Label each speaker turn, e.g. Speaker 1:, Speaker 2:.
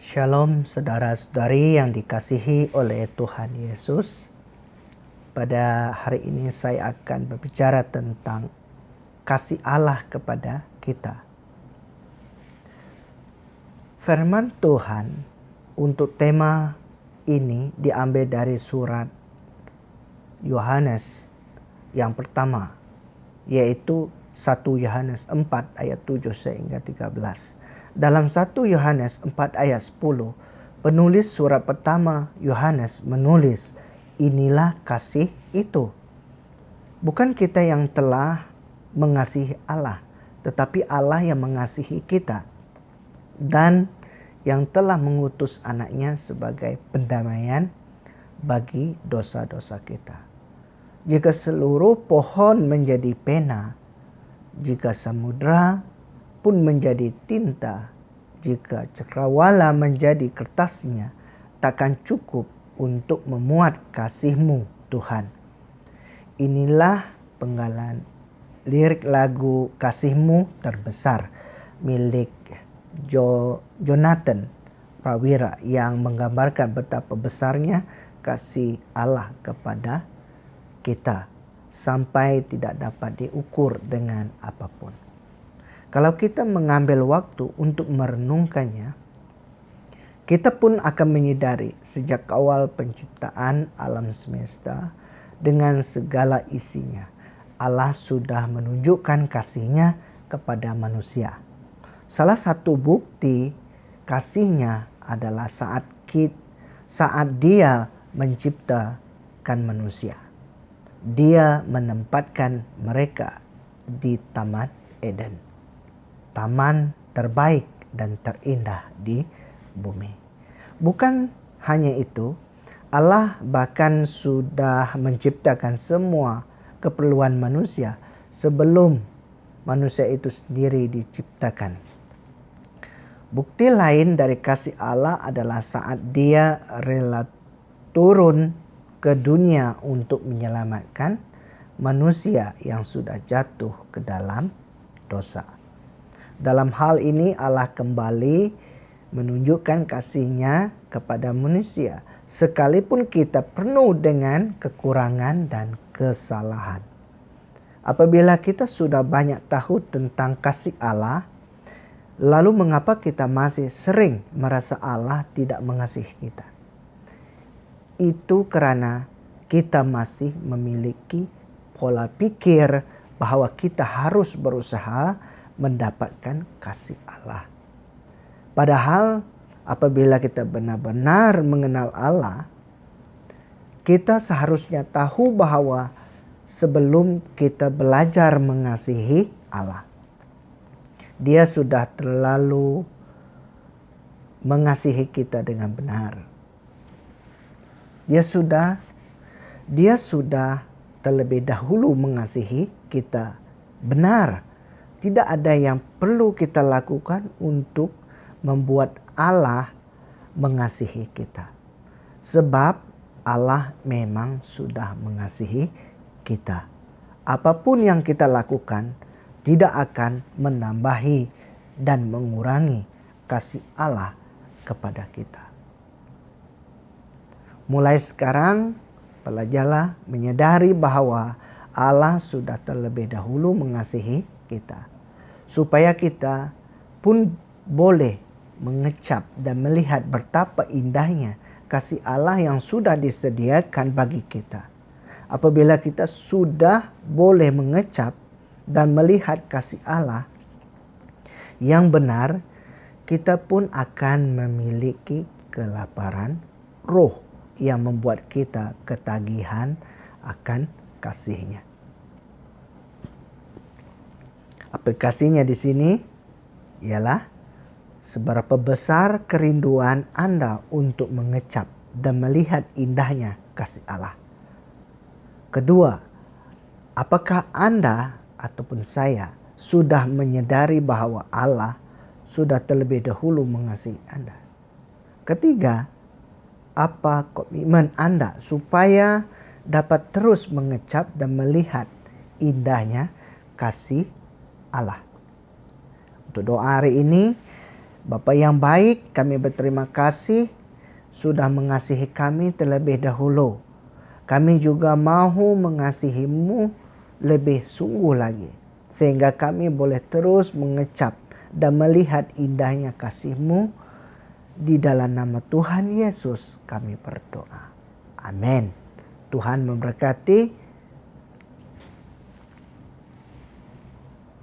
Speaker 1: Shalom saudara-saudari yang dikasihi oleh Tuhan Yesus. Pada hari ini saya akan berbicara tentang kasih Allah kepada kita. Firman Tuhan untuk tema ini diambil dari surat Yohanes yang pertama, yaitu 1 Yohanes 4 ayat 7 sehingga 13. Dalam 1 Yohanes 4 ayat 10, penulis surat pertama Yohanes menulis, inilah kasih itu. Bukan kita yang telah mengasihi Allah, tetapi Allah yang mengasihi kita dan yang telah mengutus anaknya sebagai pendamaian bagi dosa-dosa kita. Jika seluruh pohon menjadi pena, jika samudra pun menjadi tinta, jika cakrawala menjadi kertasnya, takkan cukup untuk memuat kasih-Mu, Tuhan. Inilah penggalan lirik lagu Kasih-Mu Terbesar milik Jonathan Prawira yang menggambarkan betapa besarnya kasih Allah kepada kita sampai tidak dapat diukur dengan apapun. Kalau kita mengambil waktu untuk merenungkannya, kita pun akan menyadari sejak awal penciptaan alam semesta dengan segala isinya, Allah sudah menunjukkan kasih-Nya kepada manusia. Salah satu bukti kasih-Nya adalah saat Dia menciptakan manusia. Dia menempatkan mereka di Taman Eden, taman terbaik dan terindah di bumi. Bukan hanya itu, Allah bahkan sudah menciptakan semua keperluan manusia sebelum manusia itu sendiri diciptakan. Bukti lain dari kasih Allah adalah saat Dia rela turun ke dunia untuk menyelamatkan manusia yang sudah jatuh ke dalam dosa. Dalam hal ini Allah kembali menunjukkan kasih-Nya kepada manusia, sekalipun kita penuh dengan kekurangan dan kesalahan. Apabila kita sudah banyak tahu tentang kasih Allah, lalu mengapa kita masih sering merasa Allah tidak mengasihi kita? Itu karena kita masih memiliki pola pikir bahwa kita harus berusaha mendapatkan kasih Allah. Padahal apabila kita benar-benar mengenal Allah, kita seharusnya tahu bahwa sebelum kita belajar mengasihi Allah, Dia sudah terlalu mengasihi kita dengan benar. Dia sudah terlebih dahulu mengasihi kita benar. Tidak ada yang perlu kita lakukan untuk membuat Allah mengasihi kita. Sebab Allah memang sudah mengasihi kita. Apapun yang kita lakukan tidak akan menambahi dan mengurangi kasih Allah kepada kita. Mulai sekarang, belajarlah menyadari bahwa Allah sudah terlebih dahulu mengasihi kita, supaya kita pun boleh mengecap dan melihat betapa indahnya kasih Allah yang sudah disediakan bagi kita. Apabila kita sudah boleh mengecap dan melihat kasih Allah yang benar, kita pun akan memiliki kelaparan roh yang membuat kita ketagihan akan kasih-Nya. Aplikasinya di sini ialah seberapa besar kerinduan Anda untuk mengecap dan melihat indahnya kasih Allah. Kedua, apakah Anda ataupun saya sudah menyadari bahwa Allah sudah terlebih dahulu mengasihi Anda? Ketiga, apa komitmen Anda supaya dapat terus mengecap dan melihat indahnya kasih Allah? Untuk doa hari ini, Bapa yang baik, kami berterima kasih sudah mengasihi kami terlebih dahulu. Kami juga mahu mengasihi-Mu lebih sungguh lagi, sehingga kami boleh terus mengecap dan melihat indahnya kasih-Mu. Di dalam nama Tuhan Yesus kami berdoa. Amin. Tuhan memberkati.